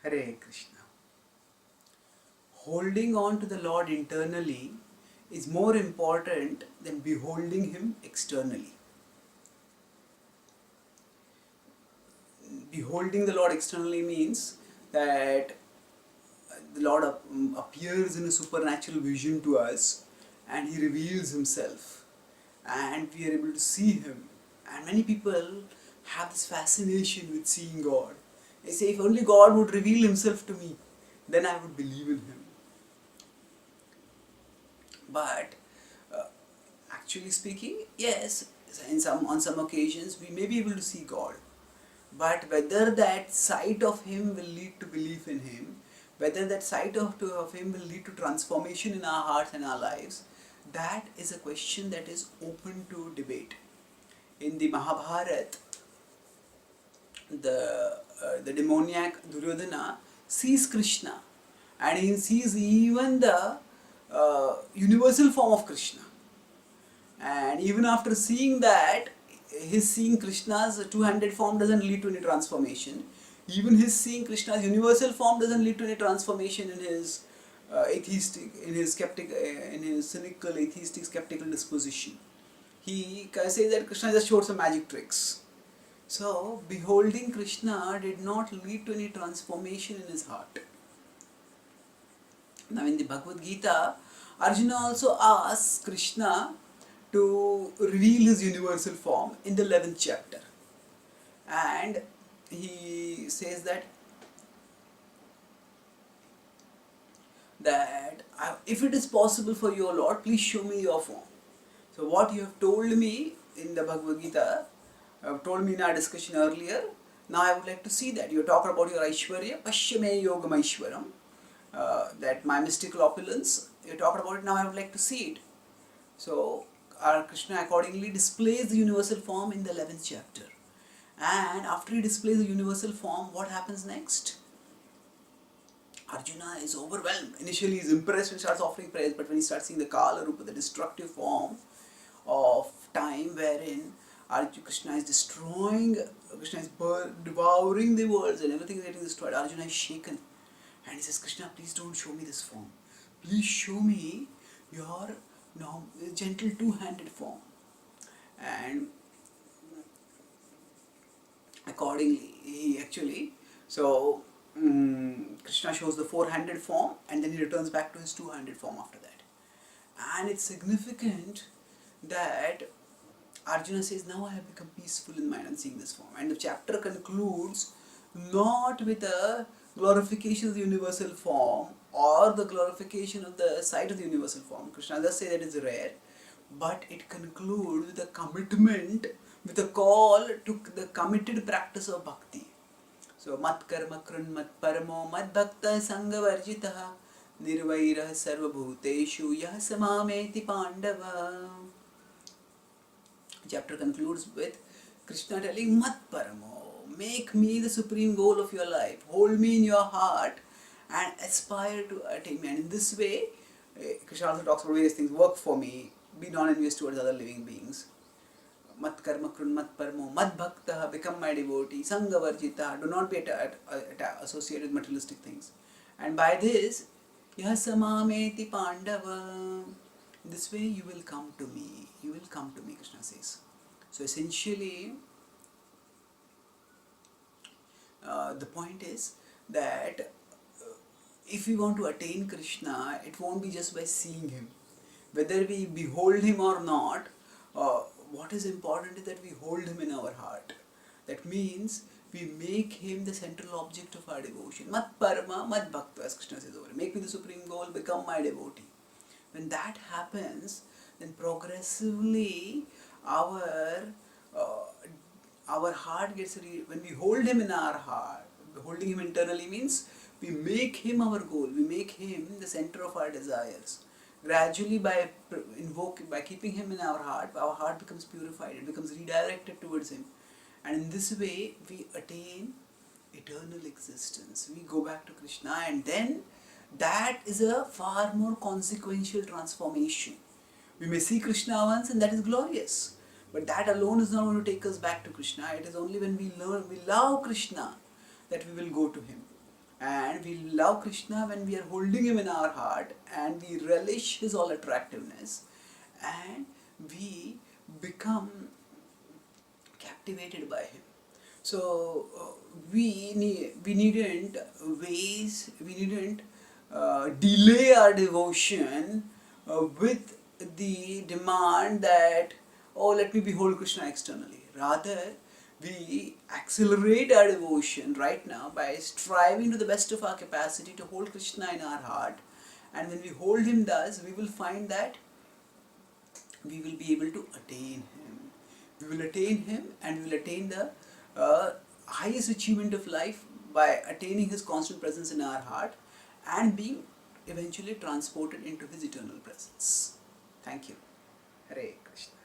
Hare Krishna. Holding on to the Lord internally is more important than beholding Him externally. Beholding the Lord externally means that the Lord appears in a supernatural vision to us and He reveals Himself and we are able to see Him. And many people have this fascination with seeing God. They say, if only God would reveal Himself to me, then I would believe in Him. But actually speaking, yes, on some occasions we may be able to see God. But whether that sight of Him will lead to belief in Him, whether that sight of Him will lead to transformation in our hearts and our lives, that is a question that is open to debate. In the Mahabharata, the demoniac Duryodhana sees Krishna and he sees even the universal form of Krishna. And even after seeing that, his seeing Krishna's two-handed form doesn't lead to any transformation. Even his seeing Krishna's universal form doesn't lead to any transformation in his atheistic, in his skeptic, in his cynical, atheistic, skeptical disposition. He says that Krishna just showed some magic tricks. So, beholding Krishna did not lead to any transformation in his heart. Now, in the Bhagavad-gita, Arjuna also asks Krishna to reveal his universal form in the 11th chapter. And he says that if it is possible for you, O Lord, please show me your form. So what you have told me in the Bhagavad-gita, you have told me in our discussion earlier, now I would like to see that. You talk about your Aishwarya, Pashyame Yogam Aishwaram, that my mystical opulence, you talked about it, now I would like to see it. So our Krishna accordingly displays the universal form in the 11th chapter. And after he displays the universal form, what happens next? Arjuna is overwhelmed. Initially he is impressed and starts offering praise, but when he starts seeing the kala-rupa, the destructive form of time wherein Krishna is destroying, Krishna is devouring the worlds and everything is getting destroyed, Arjuna is shaken. And he says, Krishna, please don't show me this form. Please show me your gentle two-handed form. And accordingly, Krishna shows the four-handed form and then he returns back to his two-handed form after that. And it's significant that Arjuna says, now I have become peaceful in mind on seeing this form. And the chapter concludes not with a glorification of the universal form or the glorification of the sight of the universal form. Krishna does say that it's rare, but it concludes with a commitment, with a call to the committed practice of bhakti. So, mat karma krun mat paramo mat bhakta sangha varjitaha nirvairah sarva bhuteshu yah samameti pandava. Chapter concludes with Krishna telling mat paramo, make me the supreme goal of your life, hold me in your heart and aspire to attain me. And in this way, Krishna also talks about various things, work for me, be non-envious towards other living beings. Mat karma krun mat paramo, mat bhakta, become my devotee, sangha varjita, do not be associated with materialistic things. And by this, yah samameti pandava, this way you will come to me, Krishna says. So essentially, the point is that if we want to attain Krishna, it won't be just by seeing Him. Whether we behold Him or not, what is important is that we hold Him in our heart. That means we make Him the central object of our devotion. Mat parama, mat bhakta, as Krishna says over. Make me the supreme goal, become my devotee. When that happens, then progressively our heart gets when we hold Him in our heart. Holding Him internally means we make Him our goal. We make Him the center of our desires. Gradually, by keeping Him in our heart becomes purified. It becomes redirected towards Him, and in this way we attain eternal existence. We go back to Krishna, and then that is a far more consequential transformation. We may see Krishna once, and that is glorious. But that alone is not going to take us back to Krishna. It is only when we love Krishna that we will go to Him. And we love Krishna when we are holding him in our heart and we relish his all attractiveness and we become captivated by him. So we needn't delay our devotion with the demand that, oh, let me behold Krishna externally. Rather, we accelerate our devotion right now by striving to the best of our capacity to hold Krishna in our heart. And when we hold him thus, we will find that we will be able to attain him. We will attain him and we will attain the highest achievement of life by attaining his constant presence in our heart and being eventually transported into his eternal presence. Thank you. Hare Krishna.